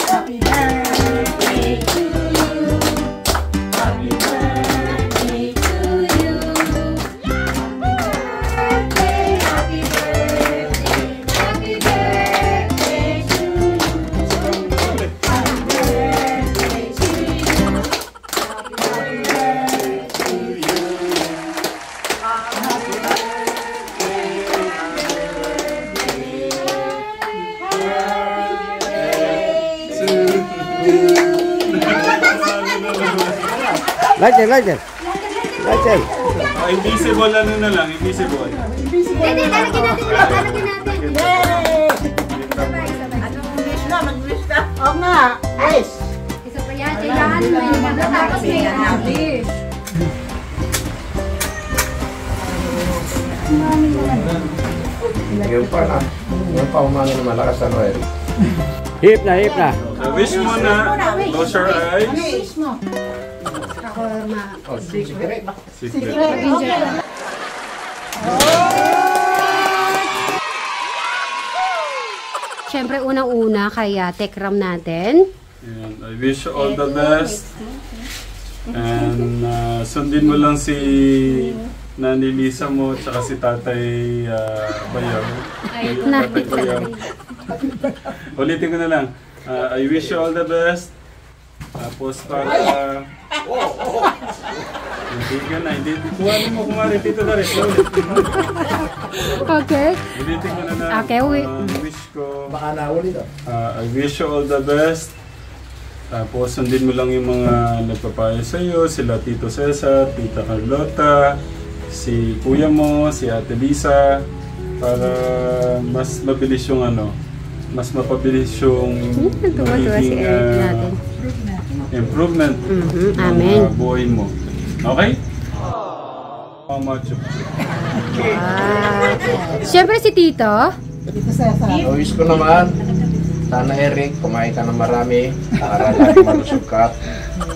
Happy birthday to you. Happy birthday to you. Happy birthday, happy birthday to you. Happy birthday to you. Happy birthday to you. Happy Lighter. Invisible ano na lang, invisible. Hindi, lalagyan natin ulit, lalagyan natin. Yay! Anong wish na? Mag-wish na? Oo nga. Wish! Isa pa yan, kailangan may tapos may wish. Yun pa umano na malakas ano eh. Hip na. Wish mo na. Close your eyes. Wish mo. Secret. Siyempre, unang-una kaya Tekram natin. And I wish you all the best. And sundin mo lang si Nani Lisa mo tsaka si Tatay Bayang. Tatay Bayang. Ulitin ko na lang. I wish you all the best. Tapos para... Hindi ka na. Kuhanin mo kumari. Tito na rin. Okay. Ulitin ko na lang. Okay, wish ko. Baka nauli to. I wish you all the best. Tapos sundin mo lang yung mga nagpapayo sa iyo, sila Tito Cesar, Tita Carlota, si kuya mo, si Ate Lisa, para mas mabilis yung mas mapabilis yung magiging improvement ng buhay mo. Okay? Mama Chup. Siyempre si Tito. Dito Cesar. Wish ko naman, sana Eric, kumain ka ng marami para lagi malusog ka.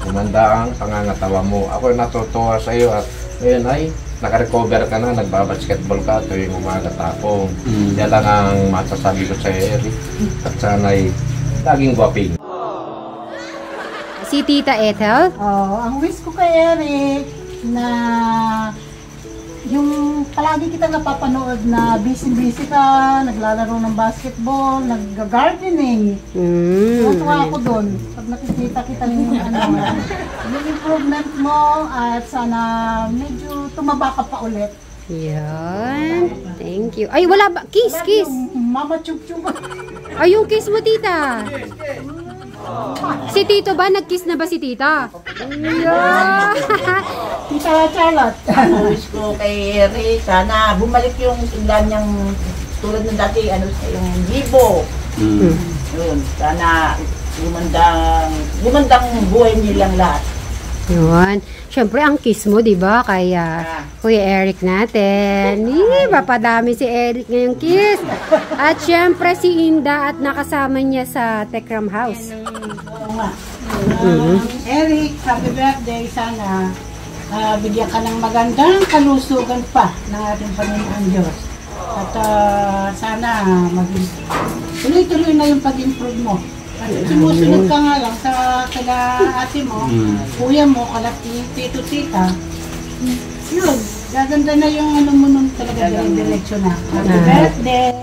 Gumanda ang pangangatawa mo. Ako natutuwa sa iyo at ngayon ay naka-recover ka na, nagbabasketball ka tuwing umaga tapong. Yan lang ang masasabi ko sa iyo, Eric. At sana ay laging gwaping. Si Tita Ethel. Ang wish ko kay Eric na yung palagi kita napapanood na busy ka, naglalaro ng basketball, nag-gardening. Natuwa ako doon. Pag nakikita kita yung yung improvement mo at sana medyo tumaba ka pa ulit. Yan. Thank you. Ay, wala ba? Kiss. Mama Chup-Chup. Ay, yung kiss mo, Tita. Si Tito ba? Nag-kiss na ba si Tita? Yeah. Tita Charlotte. Wish ko kay Eric, sana bumalik yung tindahan niyang tulad ng dati, yung Gibo. Yun, sana gumandang buhay nilang lahat. Yun. Siyempre, ang kiss mo, di ba? Kaya, Kuya Eric natin. Papadami si Eric ngayong kiss. At siyempre, si Inda at nakasama niya sa Tekram House. Eric, happy birthday. Sana bigyan ka ng magandang kalusugan pa ng ating Panginoon Diyos. At sana tuloy-tuloy na yung pag-improve mo. At sumusunod ka nga lang sa kala ate mo, kuya mo, kala tito tita. Yun, gaganda na yung mo nun talaga diretso na. Happy birthday!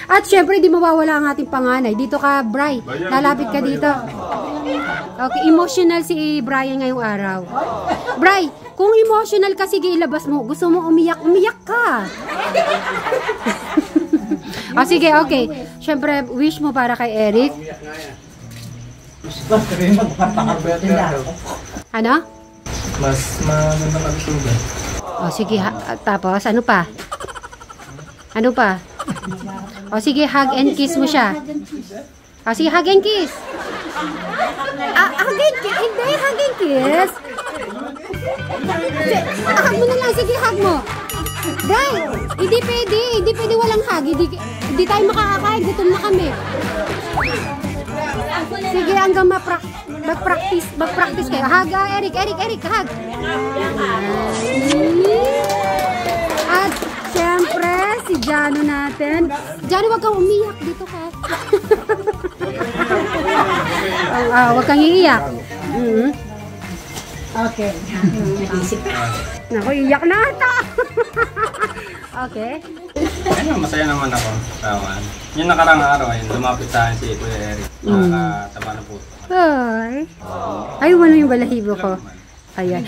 At syempre, di mawawala ang ating panganay. Dito ka, Bri. Lalapit ka dito. Okay, emotional si Brian ngayong araw. Bri, kung emotional ka, sige ilabas mo. Gusto mo umiyak ka. Sige, okay. Syempre, wish mo para kay Eric. Ano? Mas magandang kalusugan. Sige, tapos ano pa? Sige, hug and kiss mo siya. Sige, hug and kiss. Hug and kiss? Hindi, hug and kiss. Hug mo na lang, sige, hug mo. Bray, hindi pwede walang hug. Hindi tayo makakakain, gutom na kami. Sige, hanggang mag-practice kayo. Hug, Eric, hug. At syempre, syempre, si Jano natin. Jano, wag kang umiyak dito ka. Wag kang iiyak. Okay. Naku, iyak na ata. Okay. Ayun, masaya naman ako. Yung nakarang araw, lumapit sa akin si Kuya Eric. Nakakataba na po. Ay, wala yung balahibo ko. Ayan.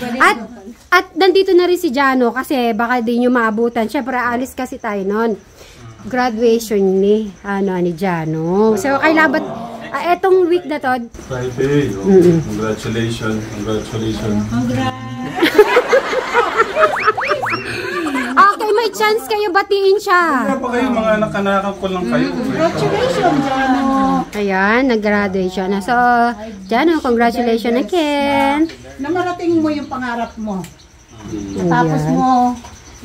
At nandito na rin si Jano kasi baka di nyo maabutan. Siyempre, alis kasi tayo nun. Graduation ni Jano. So, kailangan etong week na to. Friday. Congratulations. Okay, may chance kayo batiin siya. Kaya pa kayo mga anak-anakan ko lang kayo. Congratulations, Jano. Ayan, nag-graduate siya na. So, Jano, congratulations again. Namarating mo yung pangarap mo. Tapos mo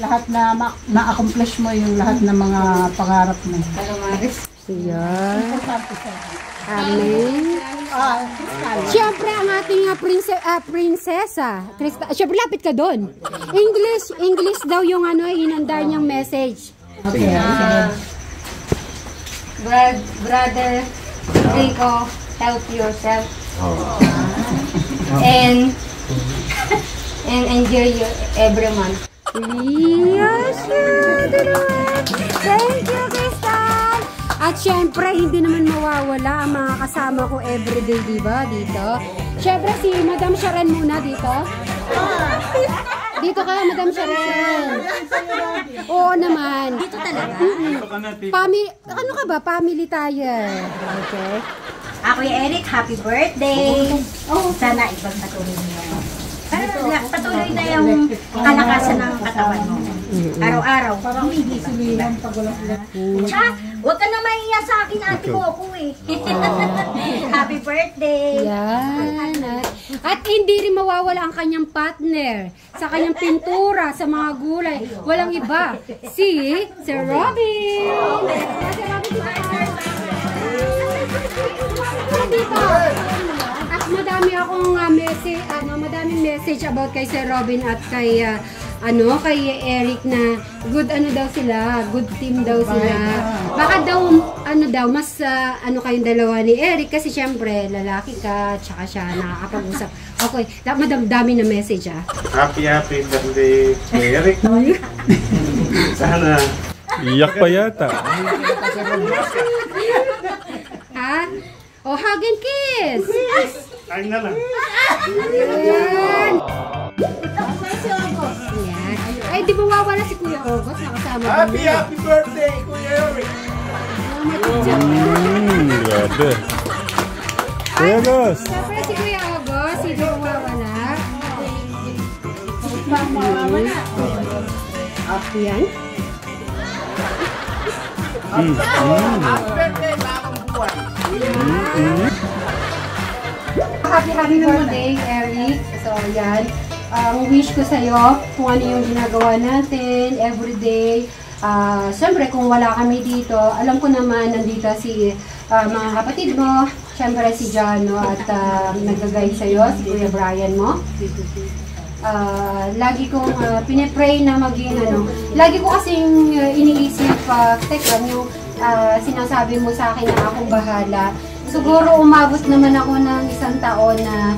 lahat na-accomplish mo yung lahat ng mga pangarap mo. Ayan. Importante sa'yo. Amen. Siyempre, ang ating prinsesa. Siyempre, lapit ka doon. English daw yung hinandar niyang message. Okay. Brother Rico, help yourself. And enjoy your every month. Yes, thank you, Crystal. At syempre, hindi naman mawawala ang mga kasama ko everyday, diba, dito. Syempre, si Madam Sharon muna dito. Dito ka, Madam Sharon. Oo naman. Dito talaga? Family, ano ka ba? Family tayo. Okay. Ako yung Eric, happy birthday. Sana ibang patuloy niyo. Patuloy na yung kalakasan ng katawan mo. Araw-araw. Hindi Silihan pag walang ulan. Huwag ka na maiya sa akin, ate mo ako eh. Happy birthday. Yan. At hindi rin mawawala ang kanyang partner sa kanyang pintura, sa mga gulay. Walang iba. Si Sir Robin. At madami akong madaming message about kay Sir Robin at kay kay Eric na good daw sila, good team daw sila. Baka daw mas kayong dalawa ni Eric kasi syempre lalaki ka tsaka siya nakakapag-usap. Okay, madami na message Happy birthday, Eric. Sana. Iyak pa yata. Ha? Oh, hug and kiss! Ay na lang. Ayan! Ayan. Ay, di ba wawala si Kuya August? Nakasama ba niya? Happy birthday, Kuya Eric! Grabe. Kuya August. Siyempre si Kuya August, hindi mawawala. Ayan. Happy birthday, bagong buwan! Happy birthday, Eric. So, yan. Ang wish ko sa'yo, kung ano yung ginagawa natin, everyday. Siyempre, kung wala kami dito, alam ko naman, nandito si mga kapatid mo, siyempre si Jano, at nag-guide sa'yo, si Kuya Brian mo. Lagi kong pinipray na maging lagi ko kasing iniisip, teka, yung sinasabi mo sa akin na akong bahala. Siguro umabot naman ako ng 1 taon na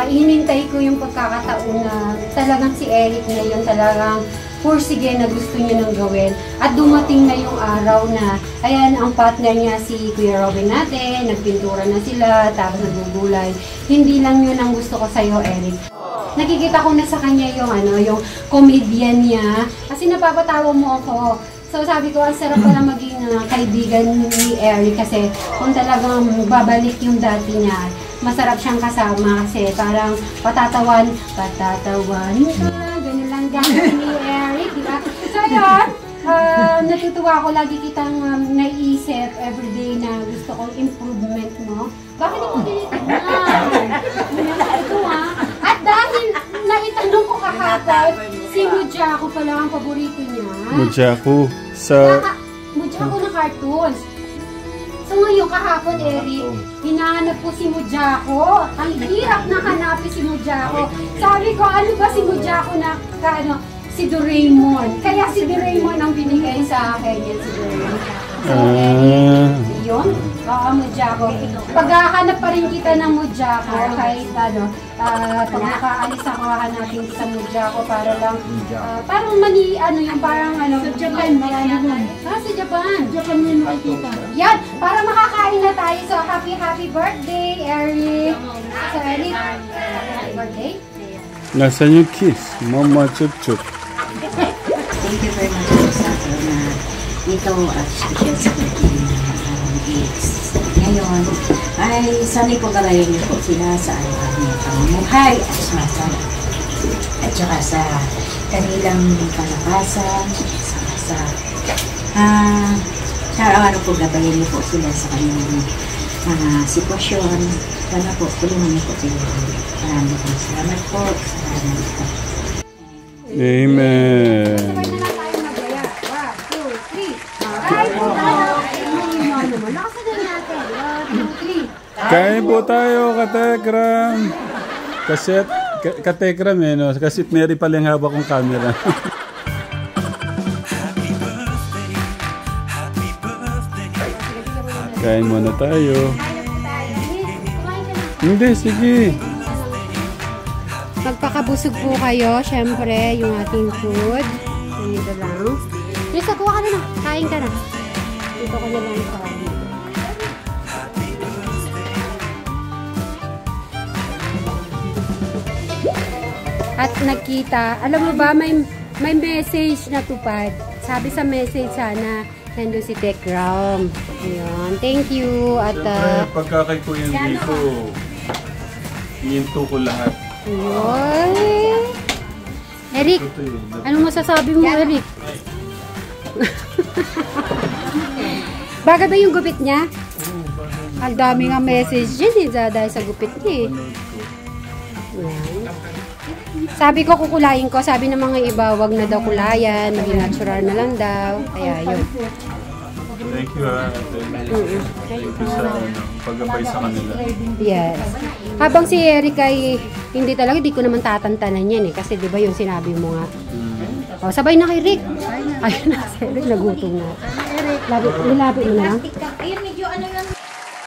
inintay ko yung pagkakataon na talagang si Eric na yun talagang pursige na gusto niya nang gawin. At dumating na yung araw na, ayan, ang partner niya si Kuya Robin natin, nagpintura na sila, tapos nagugulay. Hindi lang yun ang gusto ko sa'yo, Eric. Nakikita ko na sa kanya yung comedian niya. Kasi napapatawa mo ako. So sabi ko, ang sarap pala maging kaibigan ni Eric kasi kung talagang babalik yung dati niya, masarap siyang kasama kasi parang patatawan ka, ganun lang gano'n ni Eric, diba? So yun, natutuwa ako, lagi kitang naiisip everyday na gusto kong improvement mo. Bakit mo tinitignan? Ito At dahil naitanong ko kahapon, si Mujako pala ang paborito niya. Mujako. Mujako na cartoons. So ngayon kahapon, Eric, hinahanap ko si Mujako. Ang hirap na hanapin si Mujako. Sabi ko, ano ba si Mujako na si Doraemon. Kaya si Doraemon ang binigay sa akin. Yan si Doraemon. So, yun. Oo, Mujako. Paghahanap pa rin kita ng Mujako, kahit ano, pag nakaalis ako, hahanapin kita Mujako para lang, parang mani, ano yung parang ano. Sa Japan, marami nun. Sa Japan. Japan mo yung makikita. Yan, para makakain na tayo. So, happy birthday, Eric. So, Eric, happy birthday. Nasaan yung kiss? Mama chup-chup. Thank you very much sa akin na ikaw at special sa birthday na AIDS. Ngayon, ay sanay po galayin niyo po sila sa araw ng pamumuhay at sumasal. At saka sa kanilang kalakasan, sa araw-araw po gabayan niyo po sila sa kanilang mga sitwasyon. Sana po, tulungan niyo po sila. Maraming salamat po. Salamat po. Amen. Sabay na lang tayo mag-aya. 1, 2, 3. Kain po tayo. Lakasan na natin. 1, 2, 3. Kain po tayo, Katekram. Katekram eh, no? Kasi Mary pala yung hawak kong camera. Kain muna tayo. Hindi, sige. Magpakabusog po kayo, syempre, yung ating food. Dito lang. Lisa, kuha ka na. Kain ka na. Dito ko na lang sa dito. At nakita, alam mo ba, may message na tupad. Sabi sa message sana, nandun si Tekram. Ayun, thank you. At Siyempre, pagka kay Kuya Enrico, iinto ko lahat. Ayun. Eric, anong masasabi mo, Eric? Baga ba yung gupit niya? Ang dami nga message dyan dahil sa gupit niya Sabi ko kukulayin ko, sabi ng mga iba, wag na daw kulayan, maging natural na lang daw. Kaya yun. Thank you, Thank you sa paggabay sa kanila. Yes. Habang si Eric ay hindi talaga, di ko naman tatantanan yan eh. Kasi di ba yung sinabi mo nga. O, sabay na kay Rick. Ayun na, si Eric nagutom na. Nilapit mo na lang.